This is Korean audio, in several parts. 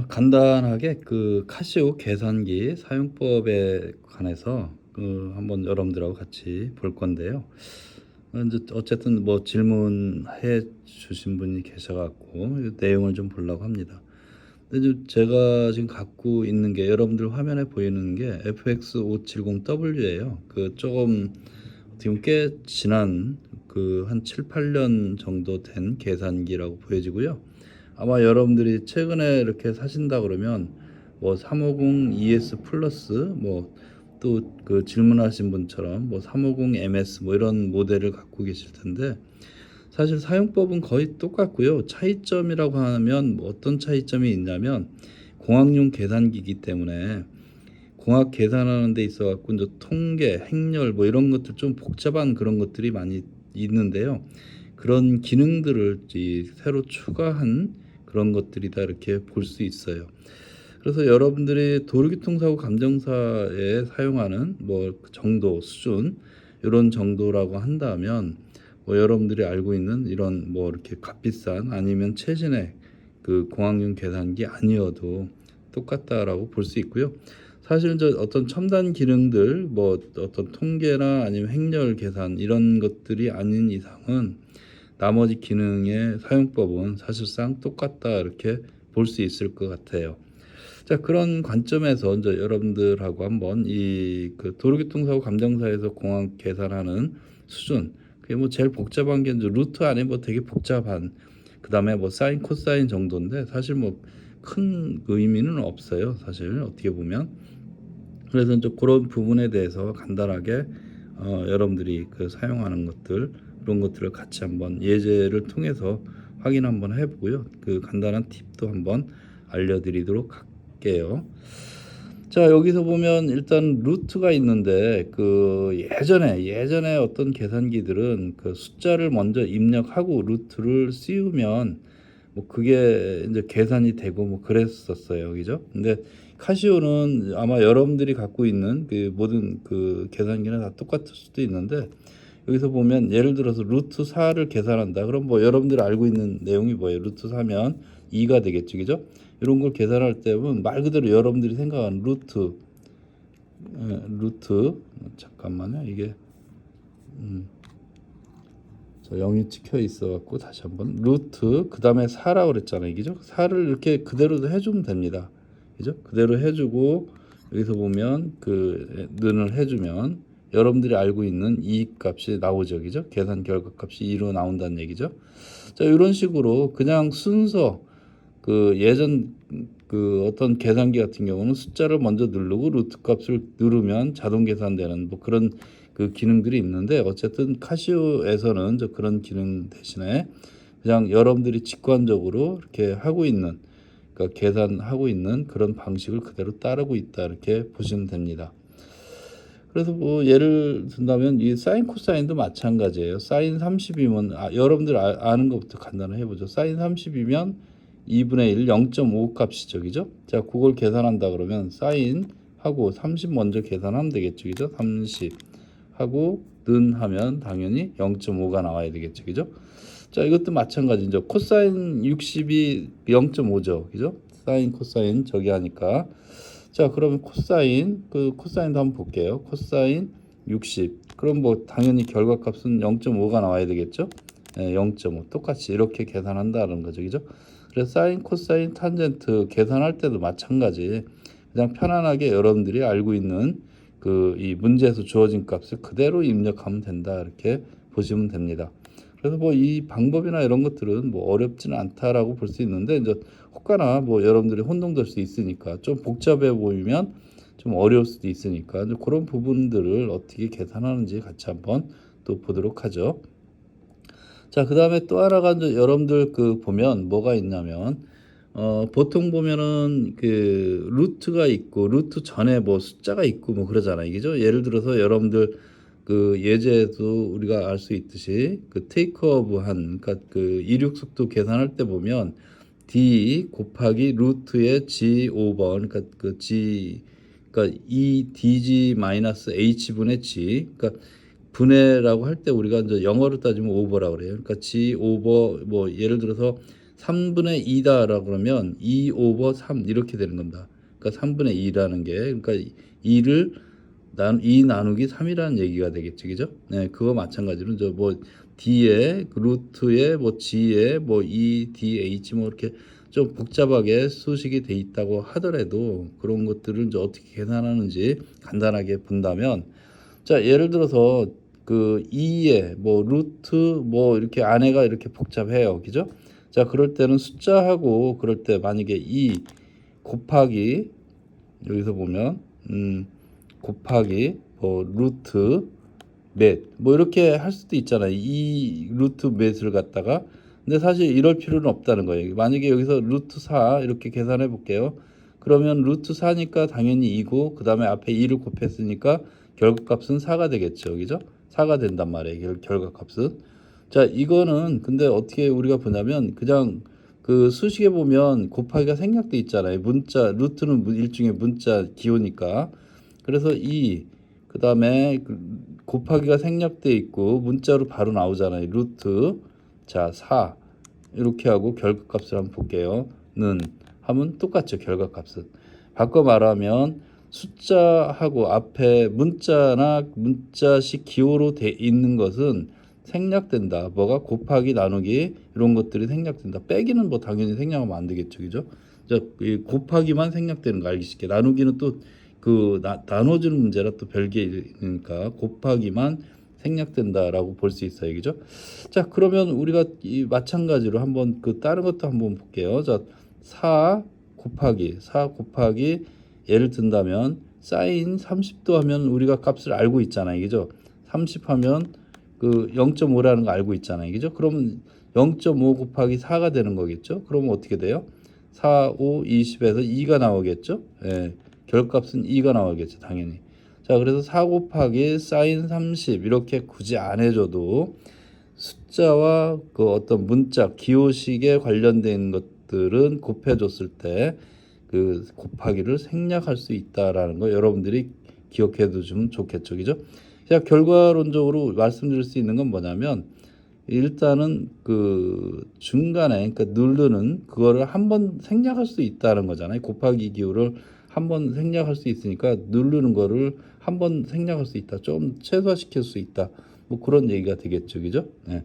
간단하게 그 카시오 계산기 사용법에 관해서 한번 여러분들하고 같이 볼 건데요. 이제 어쨌든 뭐 질문해 주신 분이 계셔 갖고 내용을 좀 보려고 합니다. 근데 제가 지금 갖고 있는 게 여러분들 화면에 보이는 게 FX570W예요. 그 조금 어떻게 보면 꽤 지난 그 한 7-8년 정도 된 계산기라고 보여지고요. 아마 여러분들이 최근에 이렇게 사신다 그러면 뭐 350 ES 플러스 뭐 또 그 질문하신 분처럼 뭐 350 MS 뭐 이런 모델을 갖고 계실 텐데, 사실 사용법은 거의 똑같고요. 차이점이라고 하면 뭐 어떤 차이점이 있냐면, 공학용 계산기이기 때문에 공학 계산하는 데 있어 갖고 이제 통계, 행렬 뭐 이런 것들 좀 복잡한 그런 것들이 많이 있는데요. 그런 기능들을 새로 추가한 그런 것들이다 이렇게 볼 수 있어요. 그래서 여러분들이 도로교통사고 감정사에 사용하는 뭐그 정도 수준, 이런 정도라고 한다면 뭐 여러분들이 알고 있는 이런 뭐 이렇게 값비싼 아니면 최신의 그 공학용 계산기 아니어도 똑같다라고 볼 수 있고요. 사실 저 어떤 첨단 기능들 뭐 어떤 통계나 아니면 행렬 계산 이런 것들이 아닌 이상은 나머지 기능의 사용법은 사실상 똑같다 이렇게 볼 수 있을 것 같아요. 자, 그런 관점에서 이제 여러분들하고 한번 이 그 도로교통사고 감정사에서 공학 계산하는 수준, 그게 뭐 제일 복잡한 게 이제 루트 안에 뭐 되게 복잡한, 그다음에 뭐 사인 코사인 정도인데 사실 뭐 큰 의미는 없어요, 사실 어떻게 보면. 그래서 이제 그런 부분에 대해서 간단하게 여러분들이 그 사용하는 것들, 그런 것들을 같이 한번 예제를 통해서 확인 한번 해보고요. 그 간단한 팁도 한번 알려드리도록 할게요. 자, 여기서 보면 일단 루트가 있는데, 그 예전에 어떤 계산기들은 그 숫자를 먼저 입력하고 루트를 씌우면 뭐 그게 이제 계산이 되고 뭐 그랬었어요. 그죠? 근데 카시오는 아마 여러분들이 갖고 있는 그 모든 그 계산기는 다 똑같을 수도 있는데, 여기서 보면 예를 들어서 루트 4를 계산한다. 그럼 뭐 여러분들이 알고 있는 내용이 뭐예요? 루트 4면 2가 되겠죠. 그죠? 이런 걸 계산할 때 보면 말 그대로 여러분들이 생각하는 루트 잠깐만요. 이게 저 0이 찍혀 있어 갖고 다시 한번 루트 그다음에 4라고 그랬잖아요. 그죠? 4를 이렇게 그대로 해주면 됩니다. 그죠? 그대로 해주고 여기서 보면 그 는을 해주면 여러분들이 알고 있는 이익 값이 나오죠. 그죠? 계산 결과 값이 2로 나온다는 얘기죠. 자, 이런 식으로 그냥 순서, 그 예전 그 어떤 계산기 같은 경우는 숫자를 먼저 누르고 루트 값을 누르면 자동 계산되는 뭐 그런 그 기능들이 있는데, 어쨌든 카시오에서는 저 그런 기능 대신에 그냥 여러분들이 직관적으로 이렇게 하고 있는, 그러니까 계산하고 있는 그런 방식을 그대로 따르고 있다 이렇게 보시면 됩니다. 그래서 뭐 예를 든다면 이 사인 코사인도 마찬가지예요. 사인 30이면 여러분들 아는 것부터 간단히 해보죠. 사인 30이면 2분의 1 0.5 값이죠. 그죠? 자, 그걸 계산한다 그러면 사인 하고 30 먼저 계산하면 되겠죠. 그죠? 30 하고 는 하면 당연히 0.5가 나와야 되겠죠. 그죠? 자, 이것도 마찬가지죠. 코사인 60이 0.5죠. 그죠? 사인 코사인 저기 하니까. 자, 그러면 코사인도 한번 볼게요. 코사인 60. 그럼 뭐 당연히 결과값은 0.5가 나와야 되겠죠? 네, 0.5. 똑같이 이렇게 계산한다는 거죠. 그죠? 그래서 사인, 코사인, 탄젠트 계산할 때도 마찬가지. 그냥 편안하게 여러분들이 알고 있는 그 이 문제에서 주어진 값을 그대로 입력하면 된다. 이렇게 보시면 됩니다. 그래서 뭐 이 방법이나 이런 것들은 뭐 어렵지는 않다라고 볼 수 있는데, 이제 혹가나 뭐 여러분들이 혼동될 수 있으니까, 좀 복잡해 보이면 좀 어려울 수도 있으니까 이제 그런 부분들을 어떻게 계산하는지 같이 한번 또 보도록 하죠. 자, 그다음에 또 하나가 이제 여러분들 그 보면 뭐가 있냐면, 보통 보면은 그 루트가 있고 루트 전에 뭐 숫자가 있고 뭐 그러잖아요. 그죠? 예를 들어서 여러분들 그 예제에도 우리가 알 수 있듯이 그 테이크오브 한, 그러니까 그 이륙 속도 계산할 때 보면 d 곱하기 루트의 g 오버, 그러니까 그 g, 그러니까 e dg 마이너스 h 분의 g, 그러니까 분해라고 할 때 우리가 이제 영어로 따지면 오버라고 그래요. 그러니까 g 오버 뭐 예를 들어서 3분의 2다라고 그러면 2 오버 3 이렇게 되는 겁니다. 그러니까 3분의 2라는 게 그러니까 2를 2 나누기 3이라는 얘기가 되겠죠. 그죠? 네, 그거 마찬가지로 저 뭐 D에 그 루트에 뭐 G에 뭐 E, D, H 뭐 이렇게 좀 복잡하게 수식이 돼 있다고 하더라도 그런 것들을 이제 어떻게 계산하는지 간단하게 본다면 자, 예를 들어서 그 2에 뭐 루트 뭐 이렇게 안에가 이렇게 복잡해요. 그죠? 자, 그럴 때는 숫자하고 그럴 때 만약에 2 곱하기 여기서 보면 곱하기 뭐 루트 몇 뭐 이렇게 할 수도 있잖아요. 이 루트 몇을 갖다가 근데 사실 이럴 필요는 없다는 거예요. 만약에 여기서 루트 4 이렇게 계산해 볼게요. 그러면 루트 4니까 당연히 2고 그 다음에 앞에 2를 곱했으니까 결과값은 4가 되겠죠. 그죠? 4가 된단 말이에요. 결과값은. 자, 이거는 근데 어떻게 우리가 보냐면 그냥 그 수식에 보면 곱하기가 생략돼 있잖아요. 문자 루트는 일종의 문자 기호니까. 그래서 그 다음에 곱하기가 생략돼 있고 문자로 바로 나오잖아요. 루트 자 4 이렇게 하고 결과값을 한번 볼게요. 는 하면 똑같죠. 결과값은 바꿔 말하면 숫자하고 앞에 문자나 문자식 기호로 돼 있는 것은 생략된다. 뭐가 곱하기 나누기 이런 것들이 생략된다. 빼기는 뭐 당연히 생략하면 안 되겠죠. 그죠? 이 곱하기만 생략되는 거 알기 쉽게. 나누기는 또 그 나눠주는 문제라 또 별개니까 곱하기만 생략된다라고 볼 수 있어요. 그죠? 자, 그러면 우리가 이 마찬가지로 한번 그 다른 것도 한번 볼게요. 자, 4 곱하기 예를 든다면 사인 30도 하면 우리가 값을 알고 있잖아요. 그죠? 30 하면 그 0.5라는 거 알고 있잖아요. 그죠? 그러면 0.5 곱하기 4가 되는 거겠죠? 그러면 어떻게 돼요? 4, 5, 20에서 2가 나오겠죠? 예. 결값은 2가 나오겠죠. 당연히. 자, 그래서 4 곱하기 사인 30 이렇게 굳이 안 해줘도 숫자와 그 어떤 문자, 기호식에 관련된 것들은 곱해줬을 때 그 곱하기를 생략할 수 있다라는 거 여러분들이 기억해 두시면 좋겠죠. 그죠? 자, 결과론적으로 말씀드릴 수 있는 건 뭐냐면 일단은 그 중간에 그러니까 누르는 그거를 한번 생략할 수 있다는 거잖아요. 곱하기 기호를 한번 생략할 수 있으니까 누르는 거를 한번 생략할 수 있다. 좀 최소화시킬 수 있다. 뭐 그런 얘기가 되겠죠. 그죠? 네.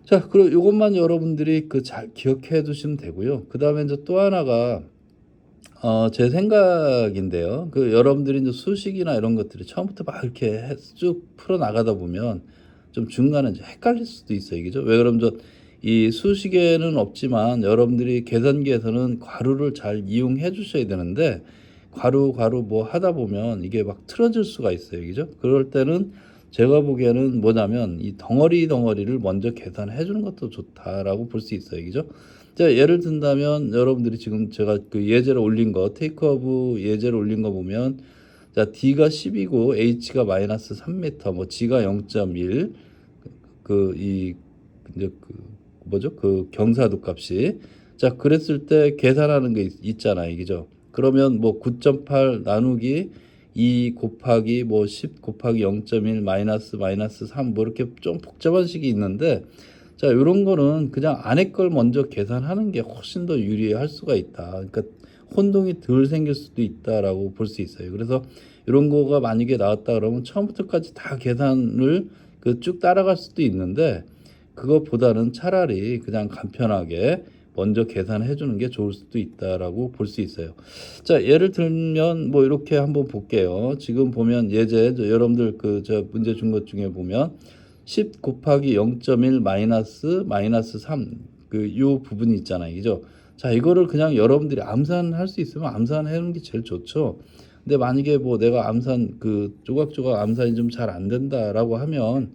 자, 그리고 이것만 여러분들이 그 잘 기억해 두시면 되고요. 그다음에 이제 또 하나가 제 생각인데요. 그 여러분들이 이제 수식이나 이런 것들이 처음부터 막 이렇게 쭉 풀어 나가다 보면 좀 중간에 이제 헷갈릴 수도 있어요. 그죠? 왜 그러면 이 수식에는 없지만 여러분들이 계산기에서는 괄호를 잘 이용해 주셔야 되는데 괄호 뭐 하다 보면 이게 막 틀어질 수가 있어요. 그죠? 그럴 때는 제가 보기에는 뭐냐면 이 덩어리를 먼저 계산해 주는 것도 좋다라고 볼 수 있어요. 그죠? 자, 예를 든다면 여러분들이 지금 제가 그 예제를 올린 거 테이크오브 예제를 올린 거 보면 자, D가 10이고 H가 마이너스 3m 뭐 G가 0.1 이제 그 뭐죠? 그 경사도 값이 자, 그랬을 때 계산하는 게 있잖아요. 그죠? 그러면 뭐 9.8 나누기 2 곱하기 뭐 10 곱하기 0.1 마이너스 3 뭐 이렇게 좀 복잡한 식이 있는데 자, 이런 거는 그냥 안에 걸 먼저 계산하는 게 훨씬 더 유리할 수가 있다. 그러니까 혼동이 덜 생길 수도 있다라고 볼 수 있어요. 그래서 이런 거가 만약에 나왔다 그러면 처음부터까지 다 계산을 그 쭉 따라갈 수도 있는데 그것보다는 차라리 그냥 간편하게 먼저 계산해 주는 게 좋을 수도 있다라고 볼 수 있어요. 자, 예를 들면 뭐 이렇게 한번 볼게요. 지금 보면 예제 여러분들 그 저 문제 준 것 중에 보면 10 곱하기 0.1 마이너스 3 그 요 부분이 있잖아요. 그죠? 자, 이거를 그냥 여러분들이 암산할 수 있으면 암산해 놓는 게 제일 좋죠. 근데 만약에 뭐 내가 암산 그 조각조각 암산이 좀 잘 안 된다라고 하면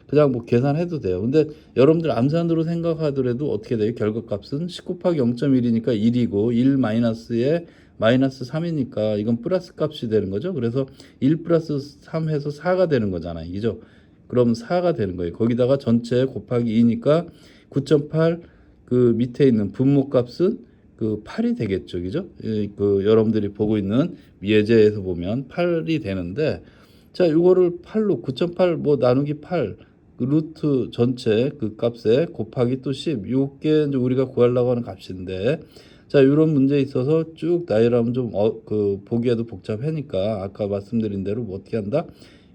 그냥 뭐 계산해도 돼요. 근데 여러분들 암산으로 생각하더라도 어떻게 돼요? 결과값은 10 곱하기 0.1이니까 1이고 1 마이너스에 마이너스 3이니까 이건 플러스 값이 되는 거죠. 그래서 1 플러스 3 해서 4가 되는 거잖아요. 그죠? 그럼 4가 되는 거예요. 거기다가 전체 곱하기 2니까 9.8 그 밑에 있는 분모값은 그 8이 되겠죠. 그죠? 그 여러분들이 보고 있는 예제에서 보면 8이 되는데 자, 이거를 8로 9.8 뭐 나누기 8 그 루트 전체 그 값에 곱하기 또 10. 요게 이제 우리가 구하려고 하는 값인데, 자, 이런 문제에 있어서 쭉 나열하면 좀 그 보기에도 복잡하니까 아까 말씀드린 대로 뭐 어떻게 한다?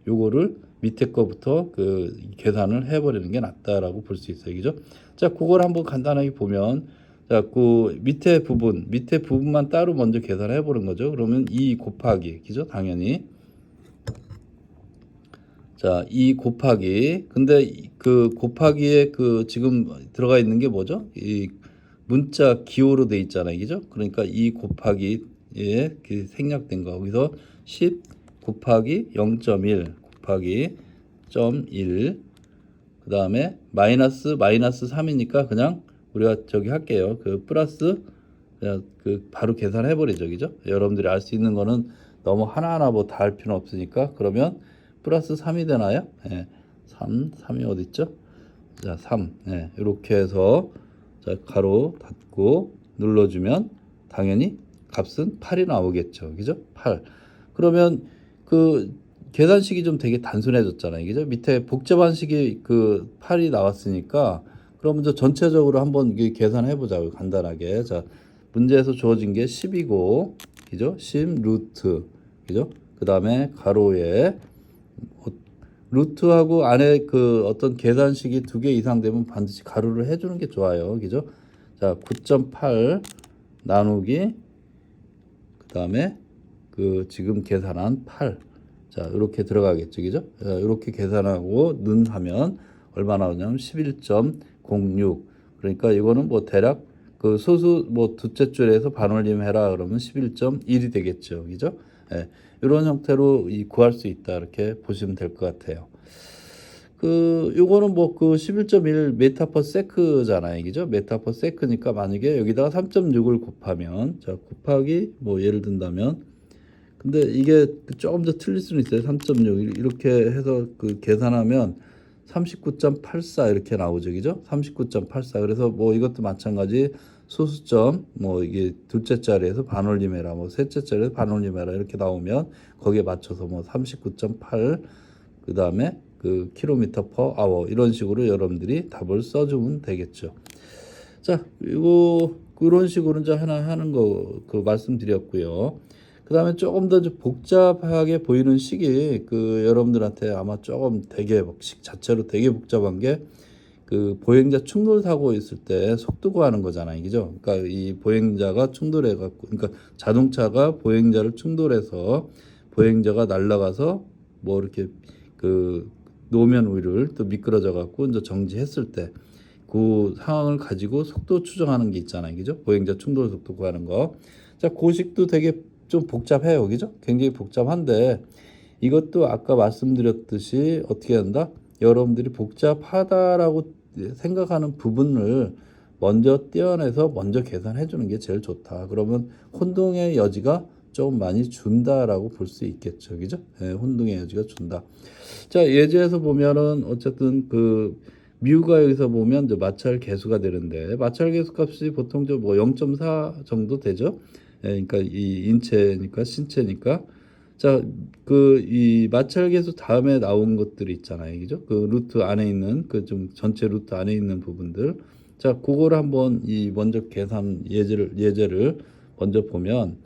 요거를 밑에 거부터 그 계산을 해버리는 게 낫다라고 볼 수 있어요, 그죠? 자, 그걸 한번 간단하게 보면, 자, 그 밑에 부분만 따로 먼저 계산해 보는 거죠. 그러면 2 곱하기, 그죠? 당연히. 자, 2 곱하기. 근데 그 곱하기에 그 지금 들어가 있는 게 뭐죠? 이 문자 기호로 돼 있잖아요, 그죠? 그러니까 2 곱하기에 그 생략된 거. 거기서 10 곱하기 0.1 곱하기 0.1. 그 다음에 마이너스 3이니까 그냥 우리가 저기 할게요. 그 플러스 그냥 그 바로 계산해 버리죠, 그죠? 여러분들이 알 수 있는 거는 너무 하나하나 뭐 다 할 필요는 없으니까. 그러면 플러스 3이 되나요? 예. 3이 어디 있죠? 자, 3. 예. 이렇게 해서 자, 가로 닫고 눌러주면 당연히 값은 8이 나오겠죠, 그죠? 8. 그러면 그 계산식이 좀 되게 단순해졌잖아요, 그죠? 밑에 복잡한 식이 그 8이 나왔으니까 그러면 저 전체적으로 한번 계산해 보자고요, 간단하게. 자, 문제에서 주어진 게 10이고, 그죠? 10 루트, 그죠? 그 다음에 가로에 루트하고 안에 그 어떤 계산식이 2개 이상 되면 반드시 가로를 해주는 게 좋아요, 그죠? 자, 9.8 나누기 그 다음에 그 지금 계산한 8. 자, 이렇게 들어가겠죠, 그죠? 이렇게 계산하고 는 하면 얼마 나오냐면 11.06. 그러니까 이거는 뭐 대략 그 소수 뭐 둘째 줄에서 반올림 해라 그러면 11.1이 되겠죠, 그죠? 예, 이런 형태로 구할 수 있다, 이렇게 보시면 될 것 같아요. 그 요거는 뭐 그 11.1 메타 퍼 세크잖아요, 그죠? 메타 퍼 세크니까 만약에 여기다가 3.6을 곱하면, 자, 곱하기 뭐 예를 든다면, 근데 이게 조금 더 틀릴 수는 있어요. 3.6 이렇게 해서 그 계산하면 39.84 이렇게 나오죠, 그죠? 39.84. 그래서 뭐 이것도 마찬가지 소수점 뭐 이게 둘째 자리에서 반올림해라, 뭐 셋째 자리에서 반올림해라 이렇게 나오면 거기에 맞춰서 뭐 39.8 그 다음에 그 킬로미터 퍼 아워 이런 식으로 여러분들이 답을 써주면 되겠죠. 자, 이거 그런 식으로 이제 하나 하는 거 그 말씀드렸고요. 그 다음에 조금 더 복잡하게 보이는 식이 그 여러분들한테 아마 조금 되게 식 자체로 되게 복잡한 게 그 보행자 충돌 사고 있을 때 속도 구하는 거잖아요, 그죠? 그러니까 이 보행자가 충돌해 갖고, 그러니까 자동차가 보행자를 충돌해서 보행자가 날아가서 뭐 이렇게 그 노면 위를 또 미끄러져 갖고 이제 정지했을 때 그 상황을 가지고 속도 추정하는 게 있잖아요, 그죠? 보행자 충돌 속도 구하는 거. 자, 고식도 되게 좀 복잡해요, 그죠? 굉장히 복잡한데 이것도 아까 말씀드렸듯이 어떻게 한다? 여러분들이 복잡하다라고 생각하는 부분을 먼저 떼어내서 먼저 계산해 주는 게 제일 좋다. 그러면 혼동의 여지가 좀 많이 준다라고 볼 수 있겠죠, 그죠? 예, 혼동의 여지가 준다. 자, 예제에서 보면은 어쨌든 그 뮤가 여기서 보면 이제 마찰 계수가 되는데 마찰 계수 값이 보통 뭐 0.4 정도 되죠. 예, 그러니까 이 인체니까 신체니까 자, 그 이 마찰 계수 다음에 나온 것들이 있잖아요, 그죠? 그 루트 안에 있는 그 좀 전체 루트 안에 있는 부분들. 자, 그거를 한번 이 먼저 계산 예제를 먼저 보면.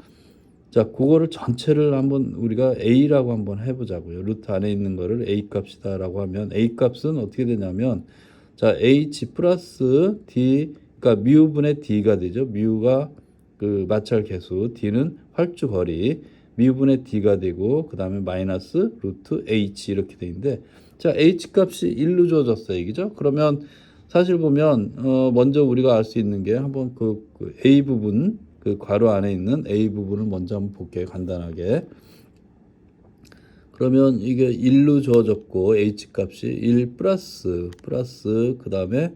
자, 그거를 전체를 한번 우리가 A라고 한번 해보자고요. 루트 안에 있는 거를 A 값이다라고 하면 A 값은 어떻게 되냐면, 자, H 플러스 D, 그러니까 뮤분의 D가 되죠. 뮤가 그 마찰 계수, D는 활주 거리, 뮤분의 D가 되고, 그 다음에 마이너스 루트 H 이렇게 돼 있는데, 자, H 값이 1로 주어졌어요, 그죠? 그러면 사실 보면 먼저 우리가 알 수 있는 게 한번 그 A 부분 그 괄호 안에 있는 A 부분을 먼저 한번 볼게요, 간단하게. 그러면 이게 1로 주어졌고 H 값이 1 플러스 그 다음에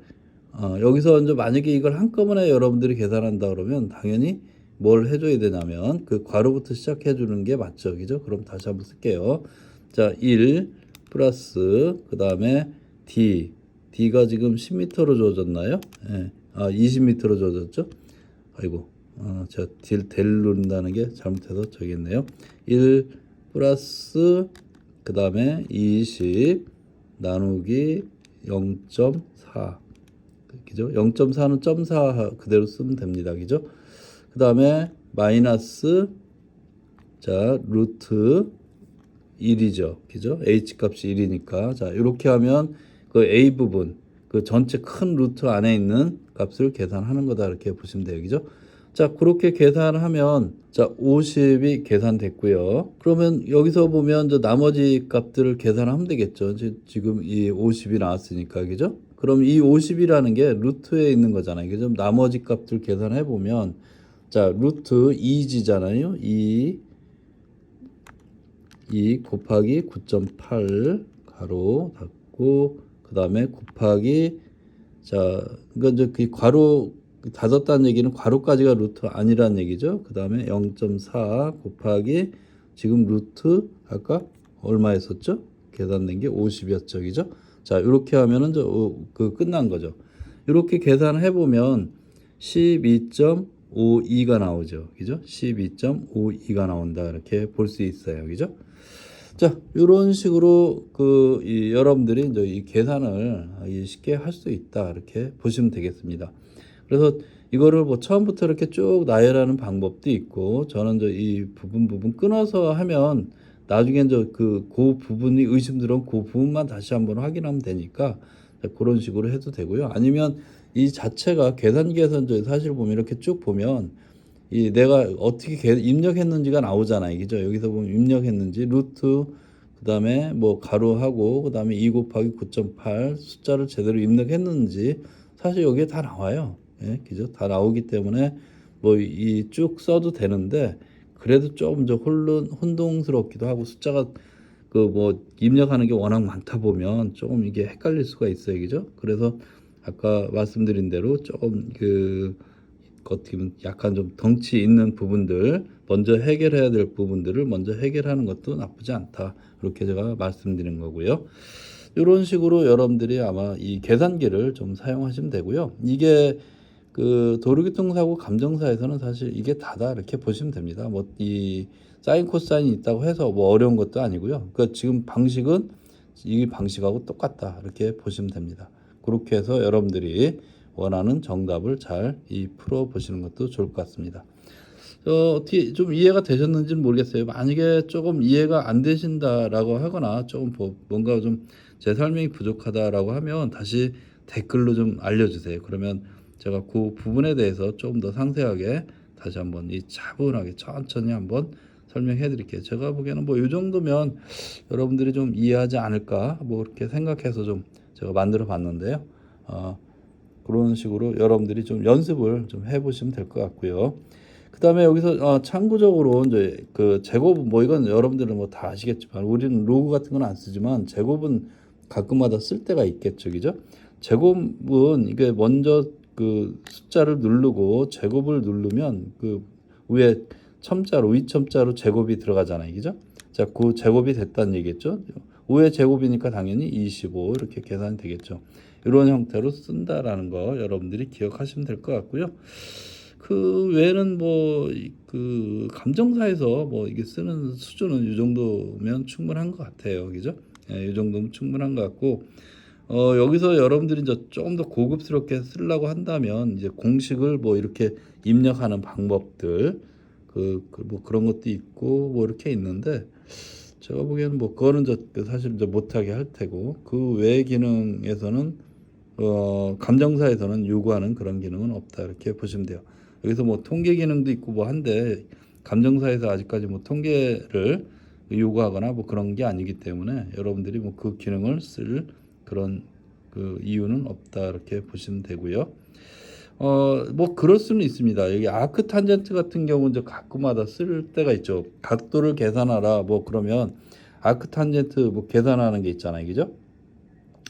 여기서 이제 만약에 이걸 한꺼번에 여러분들이 계산한다 그러면 당연히 뭘 해줘야 되냐면 그 괄호부터 시작해 주는 게 맞죠, 그죠? 그럼 다시 한번 쓸게요. 자, 1 플러스 그 다음에 D가 지금 10m로 주어졌나요? 예. 20m로 주어졌죠? 아이고. 제가 델 누른다는 게 잘못해서 저기 있네요. 1 플러스 그 다음에 20 나누기 0.4 그죠? 0.4는 0.4 그대로 쓰면 됩니다. 그죠? 그 다음에 마이너스 자 루트 1이죠. 그죠? h 값이 1이니까 자 이렇게 하면 그 a 부분 그 전체 큰 루트 안에 있는 값을 계산하는 거다 이렇게 보시면 돼요. 그죠? 자 그렇게 계산을 하면 자 50이 계산됐고요. 그러면 여기서 보면 저 나머지 값들을 계산하면 되겠죠. 지금 이 50이 나왔으니까 그죠? 그럼 이 50이라는 게 루트에 있는 거잖아요. 그죠? 나머지 값들 계산해 보면 자 루트 2g잖아요. 2 곱하기 9.8 가로 닫고 그 다음에 곱하기 자 그러니까 이제 그 괄호 닫았다는 얘기는 괄호까지가 루트 아니라는 얘기죠. 그 다음에 0.4 곱하기 지금 루트 아까 얼마 했었죠? 계산된 게 50이었죠. 그죠? 자 이렇게 하면은 그 끝난 거죠. 이렇게 계산해 보면 12.52가 나오죠. 그죠? 12.52가 나온다. 이렇게 볼 수 있어요. 그죠? 자, 이런 식으로 여러분들이 이제 이 계산을 쉽게 할 수 있다. 이렇게 보시면 되겠습니다. 그래서 이거를 뭐 처음부터 이렇게 쭉 나열하는 방법도 있고, 저는 이제 이 부분 끊어서 하면 나중에 이제 그 부분이 의심스러운 그 부분만 다시 한번 확인하면 되니까 그런 식으로 해도 되고요. 아니면 이 자체가 계산기에서 이제 사실 보면 이렇게 쭉 보면 이 내가 어떻게 입력했는지가 나오잖아요. 그죠? 여기서 보면 입력했는지 루트 그다음에 뭐 가로하고 그다음에 2 곱하기 9.8 숫자를 제대로 입력했는지 사실 여기에 다 나와요. 예, 그죠? 다 나오기 때문에 뭐 이 쭉 써도 되는데 그래도 조금 더 혼동스럽기도 하고 숫자가 그 뭐 입력하는 게 워낙 많다 보면 조금 이게 헷갈릴 수가 있어요. 그죠? 그래서 아까 말씀드린 대로 조금 어떻게 보면 약간 좀 덩치 있는 부분들 먼저 해결해야 될 부분들을 먼저 해결하는 것도 나쁘지 않다. 이렇게 제가 말씀드린 거고요. 이런 식으로 여러분들이 아마 이 계산기를 좀 사용하시면 되고요. 이게 그 도로교통사고 감정사에서는 사실 이게 다다 이렇게 보시면 됩니다. 뭐 이 사인 코사인이 있다고 해서 뭐 어려운 것도 아니고요. 그러니까 지금 방식은 이 방식하고 똑같다 이렇게 보시면 됩니다. 그렇게 해서 여러분들이 원하는 정답을 잘 풀어 보시는 것도 좋을 것 같습니다. 어떻게 좀 이해가 되셨는지는 모르겠어요. 만약에 조금 이해가 안 되신다라고 하거나 조금 뭔가 좀 제 설명이 부족하다라고 하면 다시 댓글로 좀 알려주세요. 그러면 제가 그 부분에 대해서 조금 더 상세하게 다시 한번 차분하게 천천히 한번 설명해 드릴게요. 제가 보기에는 뭐 이 정도면 여러분들이 좀 이해하지 않을까 뭐 이렇게 생각해서 좀 제가 만들어 봤는데요. 그런 식으로 여러분들이 좀 연습을 좀 해보시면 될 것 같고요. 그 다음에 여기서 참고적으로 이제 그 제곱은 뭐 이건 여러분들은 뭐 다 아시겠지만 우리는 로그 같은 건 안 쓰지만 제곱은 가끔마다 쓸 때가 있겠죠, 그죠? 제곱은 이게 먼저 그 숫자를 누르고 제곱을 누르면 그 위에 첨자로 위첨자로 제곱이 들어가잖아요, 그죠? 자, 그 제곱이 됐다는 얘기겠죠? 5의 제곱이니까 당연히 25 이렇게 계산이 되겠죠. 이런 형태로 쓴다라는 거 여러분들이 기억하시면 될 것 같고요. 그 외에는 뭐 그 감정사에서 뭐 이게 쓰는 수준은 이 정도면 충분한 것 같아요, 그죠? 예, 이 정도면 충분한 것 같고 여기서 여러분들이 이제 조금 더 고급스럽게 쓰려고 한다면 이제 공식을 뭐 이렇게 입력하는 방법들 뭐 그런 것도 있고 뭐 이렇게 있는데 제가 보기에는 뭐 그거는 사실 이제 못하게 할 테고 그 외의 기능에서는 감정사에서는 요구하는 그런 기능은 없다 이렇게 보시면 돼요. 여기서 뭐 통계 기능도 있고 뭐 한데 감정사에서 아직까지 뭐 통계를 요구하거나 뭐 그런 게 아니기 때문에 여러분들이 뭐 그 기능을 쓸 그런 그 이유는 없다 이렇게 보시면 되고요. 뭐 그럴 수는 있습니다. 여기 아크 탄젠트 같은 경우는 이제 가끔마다 쓸 때가 있죠. 각도를 계산하라 뭐 그러면 아크 탄젠트 뭐 계산하는 게 있잖아요, 그죠?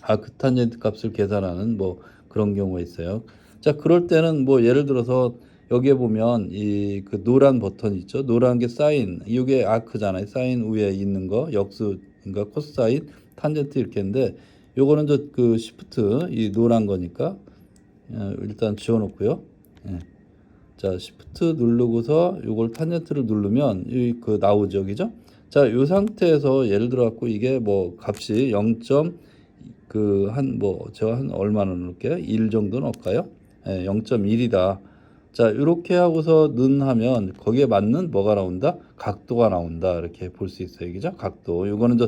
아크 탄젠트 값을 계산하는 뭐 그런 경우가 있어요. 자, 그럴 때는 뭐 예를 들어서 여기에 보면 이 그 노란 버튼 있죠. 노란 게 사인, 이게 아크잖아요. 사인 위에 있는 거 역수인가 코사인, 탄젠트 이렇게 했는데 요거는 그 시프트 이 노란 거니까 일단 지워놓고요. 예. 자, 시프트 누르고서 요걸 탄젠트를 누르면 그 나오죠, 그죠? 자, 요 상태에서 예를 들어 갖고 이게 뭐 값이 그 한 뭐 제가 한 얼마나 넣을게요? 1 정도 넣을까요? 예, 0.1이다. 자, 이렇게 하고서 는 하면 거기에 맞는 뭐가 나온다? 각도가 나온다. 이렇게 볼 수 있어요. 그죠? 각도. 이거는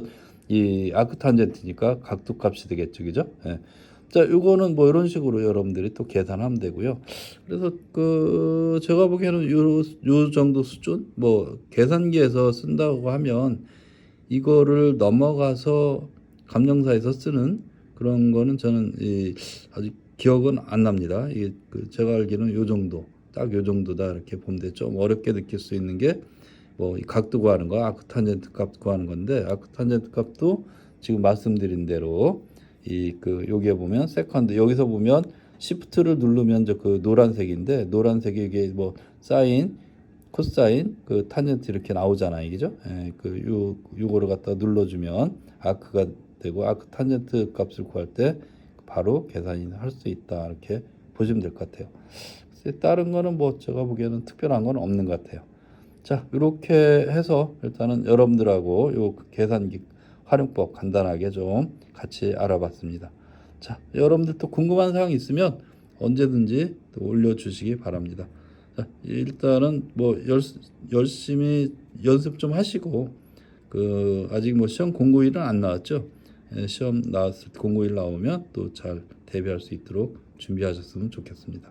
이 아크탄젠트니까 각도 값이 되겠죠. 그죠? 예. 자, 이거는 뭐 이런 식으로 여러분들이 또 계산하면 되고요. 그래서 그 제가 보기에는 요 정도 수준 뭐 계산기에서 쓴다고 하면 이거를 넘어가서 감정사에서 쓰는 그런 거는 저는 아직 기억은 안 납니다. 이게 제가 알기로는 요 정도, 딱 요 정도다 이렇게 보면 돼. 좀 어렵게 느낄 수 있는 게 뭐 이 각도 구하는 거, 아크탄젠트 값 구하는 건데, 아크탄젠트 값도 지금 말씀드린 대로 여기에 보면 세컨드, 여기서 보면 시프트를 누르면 그 노란색인데, 노란색이 이게 뭐 사인, 코사인, 그 탄젠트 이렇게 나오잖아요, 그죠? 예, 요거를 갖다 눌러주면 아크가 되고, 아크 탄젠트 값을 구할 때 바로 계산이 할 수 있다, 이렇게 보시면 될 것 같아요. 다른 거는 뭐 제가 보기에는 특별한 건 없는 것 같아요. 자, 이렇게 해서 일단은 여러분들하고 요 계산기 활용법 간단하게 좀 같이 알아봤습니다. 자, 여러분들 또 궁금한 사항 있으면 언제든지 또 올려주시기 바랍니다. 자, 일단은 뭐 열심히 연습 좀 하시고, 아직 뭐 시험 공고일은 안 나왔죠. 예, 시험 나왔을 때 공고일 나오면 또 잘 대비할 수 있도록 준비하셨으면 좋겠습니다.